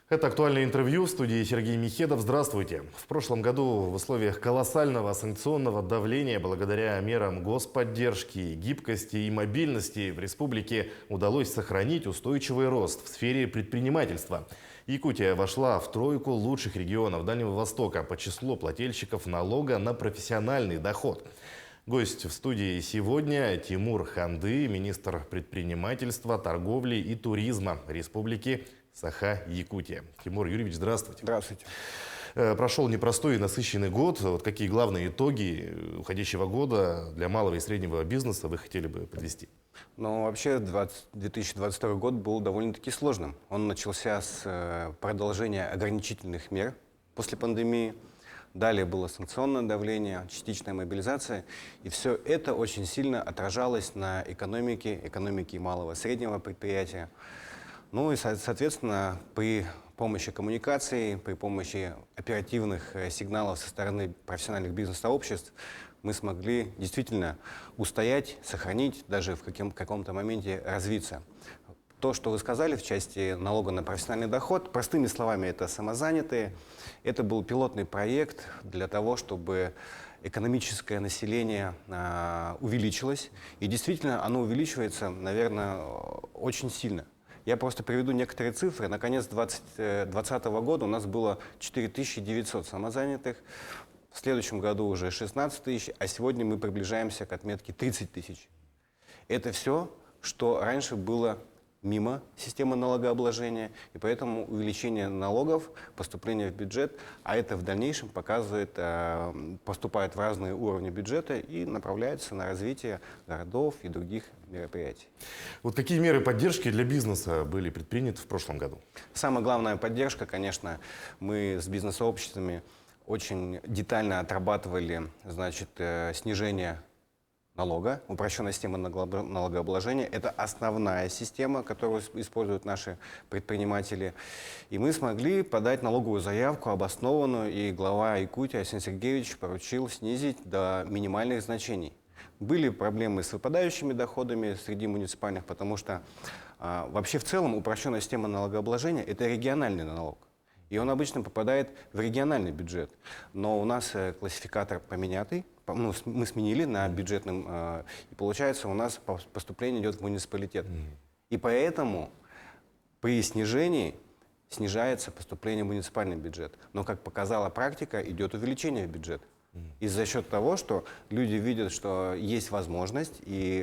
Это актуальное интервью в студии Сергей Михедов. Здравствуйте. В прошлом году в условиях колоссального санкционного давления благодаря мерам господдержки, гибкости и мобильности в республике удалось сохранить устойчивый рост в сфере предпринимательства. Якутия вошла в тройку лучших регионов Дальнего Востока по числу плательщиков налога на профессиональный доход. Гость в студии сегодня Тимур Ханды, министр предпринимательства, торговли и туризма Республики Саха-Якутия. Тимур Юрьевич, здравствуйте. Здравствуйте. Прошел непростой и насыщенный год. Вот какие главные итоги уходящего года для малого и среднего бизнеса вы хотели бы подвести? Ну, вообще, 2022 год был довольно-таки сложным. Он начался с продолжения ограничительных мер после пандемии. Далее было санкционное давление, частичная мобилизация. И все это очень сильно отражалось на экономике малого и среднего предприятия. Ну и, соответственно, при помощи коммуникации, при помощи оперативных сигналов со стороны профессиональных бизнес-сообществ мы смогли действительно устоять, сохранить, даже в каком-то моменте развиться. То, что вы сказали в части налога на профессиональный доход, простыми словами, это самозанятые. Это был пилотный проект для того, чтобы экономическое население увеличилось. И действительно, оно увеличивается, наверное, очень сильно. Я просто приведу некоторые цифры. На конец 2020 года у нас было 4900 самозанятых. В следующем году уже 16 тысяч, а сегодня мы приближаемся к отметке 30 тысяч. Это все, что раньше было мимо системы налогообложения, и поэтому увеличение налогов, поступление в бюджет, а это в дальнейшем показывает, поступает в разные уровни бюджета и направляется на развитие городов и других мероприятий. Вот какие меры поддержки для бизнеса были предприняты в прошлом году? Самая главная поддержка, конечно, мы с бизнес-сообществами очень детально отрабатывали, значит, снижение налога, упрощенная система налогообложения. Это основная система, которую используют наши предприниматели. И мы смогли подать налоговую заявку обоснованную, и глава Якутии Арсений Сергеевич поручил снизить до минимальных значений. Были проблемы с выпадающими доходами среди муниципальных, потому что вообще в целом упрощенная система налогообложения – это региональный налог. И он обычно попадает в региональный бюджет. Но у нас классификатор поменятый, мы сменили на бюджетном, и получается у нас поступление идет в муниципалитет. И поэтому при снижении снижается поступление в муниципальный бюджет. Но, как показала практика, идет увеличение в бюджет. И за счет того, что люди видят, что есть возможность и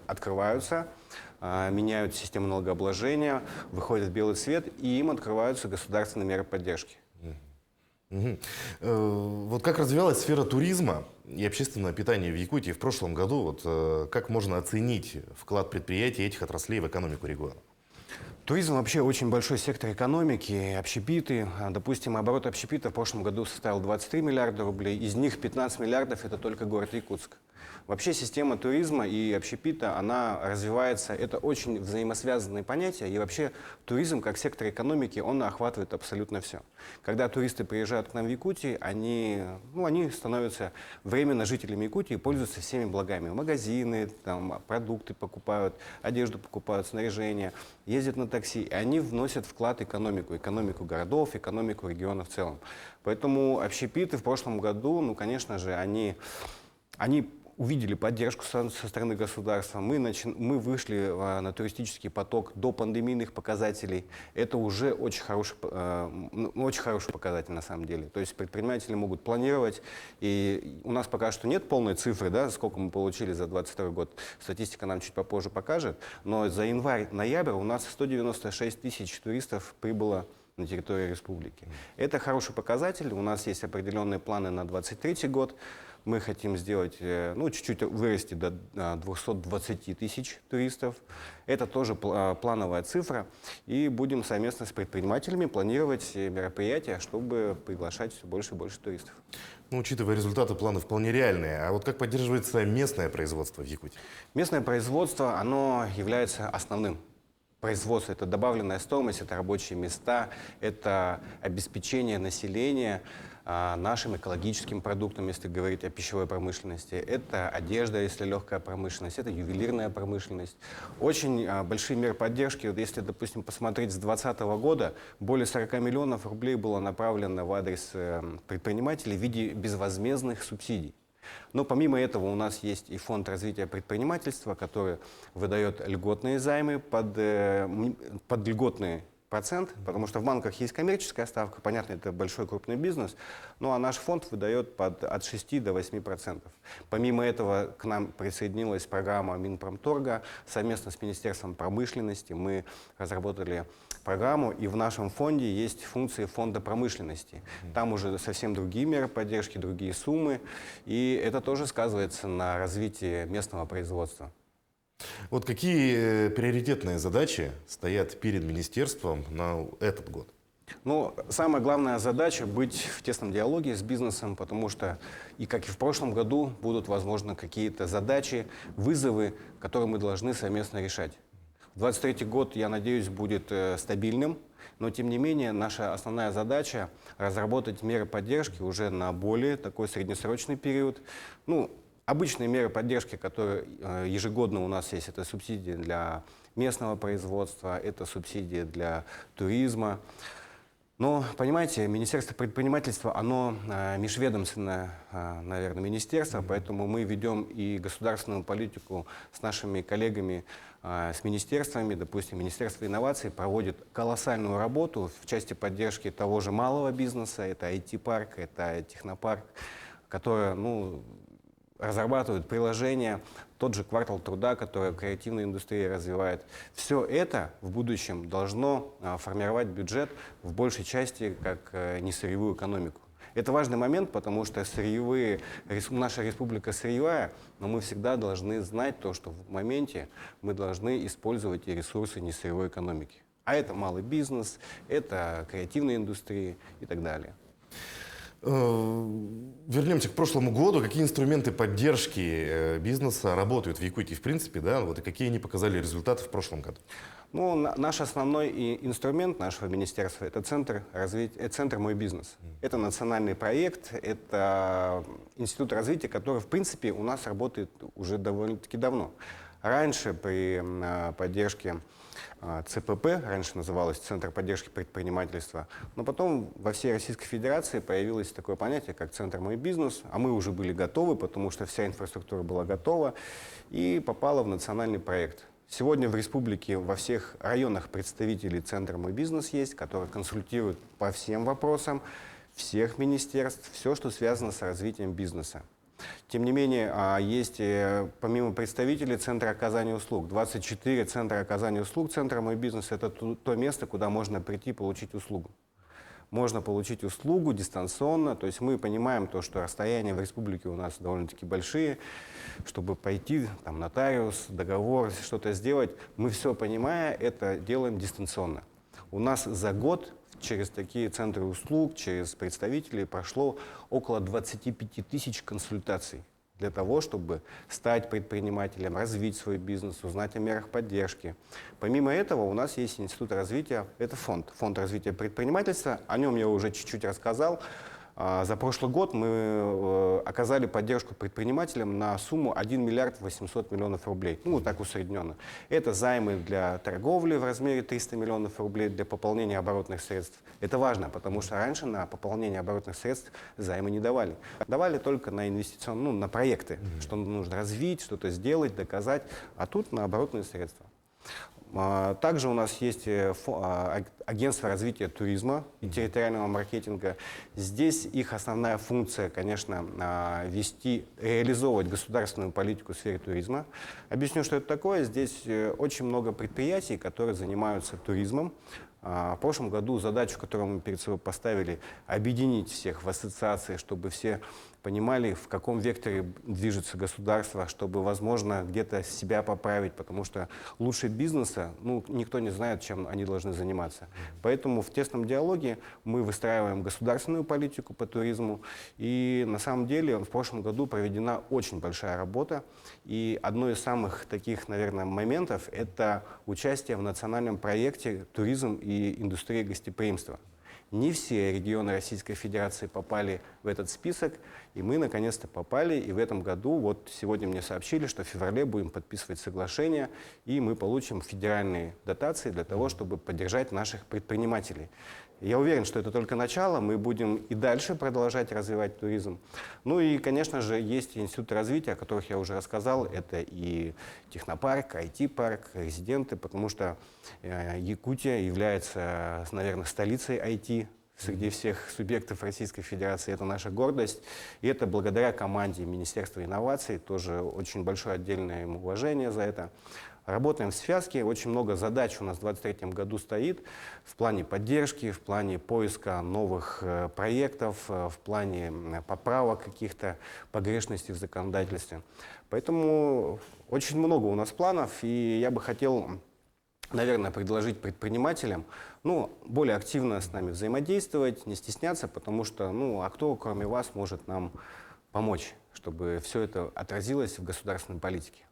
открываются, меняют систему налогообложения, выходят в белый свет, и им открываются государственные меры поддержки. Вот как развивалась сфера туризма и общественного питания в Якутии в прошлом году? Вот как можно оценить вклад предприятий этих отраслей в экономику региона? Туризм вообще очень большой сектор экономики, общепиты. Допустим, оборот общепита в прошлом году составил 23 миллиарда рублей, из них 15 миллиардов – это только город Якутск. Вообще система туризма и общепита, она развивается, это очень взаимосвязанные понятия, и вообще туризм как сектор экономики, он охватывает абсолютно все. Когда туристы приезжают к нам в Якутии, они становятся временно жителями Якутии и пользуются всеми благами. Магазины, там, продукты покупают, одежду покупают, снаряжение, ездят на такси, и они вносят вклад в экономику городов, экономику региона в целом. Поэтому общепиты в прошлом году, конечно же, они увидели поддержку со стороны государства. Мы вышли на туристический поток до пандемийных показателей. Это уже очень хороший показатель на самом деле. То есть предприниматели могут планировать. И у нас пока что нет полной цифры, да, сколько мы получили за 2022 год. Статистика нам чуть попозже покажет. Но за январь-ноябрь у нас 196 тысяч туристов прибыло на территории республики. Это хороший показатель. У нас есть определенные планы на 2023 год. Мы хотим сделать, чуть-чуть вырасти до 220 тысяч туристов. Это тоже плановая цифра. И будем совместно с предпринимателями планировать мероприятия, чтобы приглашать все больше и больше туристов. Учитывая результаты, планы вполне реальные. А вот как поддерживается местное производство в Якутии? Местное производство, оно является основным. Производство – это добавленная стоимость, это рабочие места, это обеспечение населения. нашим экологическим продуктам, если говорить о пищевой промышленности. Это одежда, если легкая промышленность, это ювелирная промышленность. Очень большие меры поддержки. Вот если, допустим, посмотреть с 2020 года, более 40 миллионов рублей было направлено в адрес предпринимателей в виде безвозмездных субсидий. Но помимо этого у нас есть и фонд развития предпринимательства, который выдает льготные займы под льготные процент, потому что в банках есть коммерческая ставка, понятно, это большой крупный бизнес, ну а наш фонд выдает от 6 до 8%. Помимо этого к нам присоединилась программа Минпромторга. Совместно с Министерством промышленности мы разработали программу, и в нашем фонде есть функции фонда промышленности. Там уже совсем другие меры поддержки, другие суммы, и это тоже сказывается на развитии местного производства. Вот какие приоритетные задачи стоят перед министерством на этот год? Ну, самая главная задача — быть в тесном диалоге с бизнесом, потому что, и как и в прошлом году, будут, возможно, какие-то задачи, вызовы, которые мы должны совместно решать. 2023 год, я надеюсь, будет стабильным, но, тем не менее, наша основная задача — разработать меры поддержки уже на более такой среднесрочный период. Ну, обычные меры поддержки, которые ежегодно у нас есть, это субсидии для местного производства, это субсидии для туризма. Но, понимаете, Министерство предпринимательства, оно межведомственное, наверное, министерство, поэтому мы ведем и государственную политику с нашими коллегами, с министерствами. Допустим, Министерство инноваций проводит колоссальную работу в части поддержки того же малого бизнеса, это IT-парк, это технопарк, который, разрабатывают приложения, тот же квартал труда, который креативная индустрия развивает. Все это в будущем должно формировать бюджет в большей части как несырьевую экономику. Это важный момент, потому что наша республика сырьевая, но мы всегда должны знать то, что в моменте мы должны использовать и ресурсы несырьевой экономики. А это малый бизнес, это креативная индустрия и так далее. Вернемся к прошлому году. Какие инструменты поддержки бизнеса работают в Якутии в принципе, да? Вот, и какие они показали результаты в прошлом году? Ну, наш основной инструмент нашего министерства — это центр «Мой бизнес». Это национальный проект, это институт развития, который, в принципе, у нас работает уже довольно-таки давно. Раньше при поддержке ЦПП, раньше называлось Центр поддержки предпринимательства, но потом во всей Российской Федерации появилось такое понятие, как Центр «Мой бизнес», а мы уже были готовы, потому что вся инфраструктура была готова и попала в национальный проект. Сегодня в республике во всех районах представители Центра «Мой бизнес» есть, которые консультируют по всем вопросам всех министерств, все, что связано с развитием бизнеса. Тем не менее, есть помимо представителей Центра оказания услуг, 24 Центра оказания услуг. Центр «Мой бизнес» — это то место, куда можно прийти получить услугу. Можно получить услугу дистанционно, то есть мы понимаем то, что расстояния в республике у нас довольно-таки большие, чтобы пойти, там, нотариус, договор, что-то сделать, мы все понимая, это делаем дистанционно. У нас за год через такие центры услуг, через представителей прошло около 25 тысяч консультаций для того, чтобы стать предпринимателем, развить свой бизнес, узнать о мерах поддержки. Помимо этого у нас есть институт развития, это фонд развития предпринимательства, о нем я уже чуть-чуть рассказал. За прошлый год мы оказали поддержку предпринимателям на сумму 1 миллиард 800 миллионов рублей. Ну, так усредненно. Это займы для торговли в размере 300 миллионов рублей для пополнения оборотных средств. Это важно, потому что раньше на пополнение оборотных средств займы не давали. Давали только на инвестиционные, на проекты, что нужно развить, что-то сделать, доказать, а тут на оборотные средства. Также у нас есть агентство развития туризма и территориального маркетинга. Здесь их основная функция, конечно, реализовывать государственную политику в сфере туризма. Объясню, что это такое. Здесь очень много предприятий, которые занимаются туризмом. В прошлом году задачу, которую мы перед собой поставили, объединить всех в ассоциации, чтобы все понимали, в каком векторе движется государство, чтобы, возможно, где-то себя поправить, потому что лучше бизнеса, никто не знает, чем они должны заниматься. Поэтому в тесном диалоге мы выстраиваем государственную политику по туризму, и на самом деле в прошлом году проведена очень большая работа, и одно из самых таких, наверное, моментов — это участие в национальном проекте «Туризм и индустрия гостеприимства». Не все регионы Российской Федерации попали в этот список, и мы наконец-то попали. И в этом году, вот сегодня мне сообщили, что в феврале будем подписывать соглашение, и мы получим федеральные дотации для того, чтобы поддержать наших предпринимателей. Я уверен, что это только начало, мы будем и дальше продолжать развивать туризм. Ну и, конечно же, есть институты развития, о которых я уже рассказал. Это и технопарк, IT-парк, резиденты, потому что Якутия является, наверное, столицей IT среди всех субъектов Российской Федерации. Это наша гордость. И это благодаря команде Министерства инноваций. Тоже очень большое отдельное им уважение за это. Работаем в связке, очень много задач у нас в 2023 году стоит в плане поддержки, в плане поиска новых проектов, в плане поправок каких-то погрешностей в законодательстве. Поэтому очень много у нас планов, и я бы хотел, наверное, предложить предпринимателям более активно с нами взаимодействовать, не стесняться, потому что, а кто, кроме вас, может нам помочь, чтобы все это отразилось в государственной политике?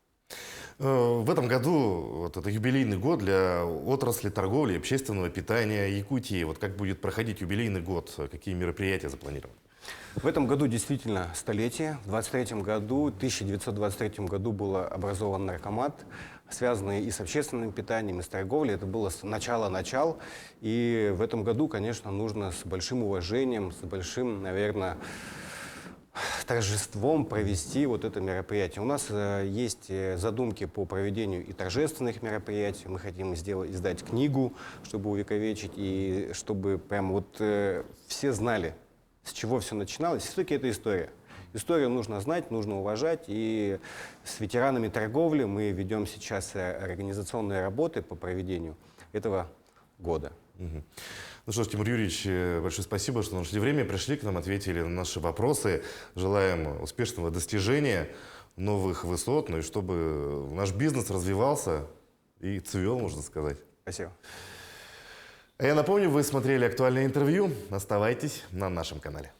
В этом году это юбилейный год для отрасли торговли и общественного питания Якутии. Вот как будет проходить юбилейный год? Какие мероприятия запланированы? В этом году действительно столетие. В 1923 году был образован наркомат, связанный и с общественным питанием, и с торговлей. Это было начало. И в этом году, конечно, нужно с большим уважением, с большим, наверное, торжеством провести вот это мероприятие. У нас есть задумки по проведению и торжественных мероприятий. Мы хотим издать книгу, чтобы увековечить, и чтобы прям все знали, с чего все начиналось. Все-таки это история. Историю нужно знать, нужно уважать. И с ветеранами торговли мы ведем сейчас организационные работы по проведению этого года. Ну что ж, Тимур Юрьевич, большое спасибо, что нашли время, пришли к нам, ответили на наши вопросы. Желаем успешного достижения новых высот, ну и чтобы наш бизнес развивался и цвел, можно сказать. Спасибо. А я напомню, вы смотрели актуальное интервью. Оставайтесь на нашем канале.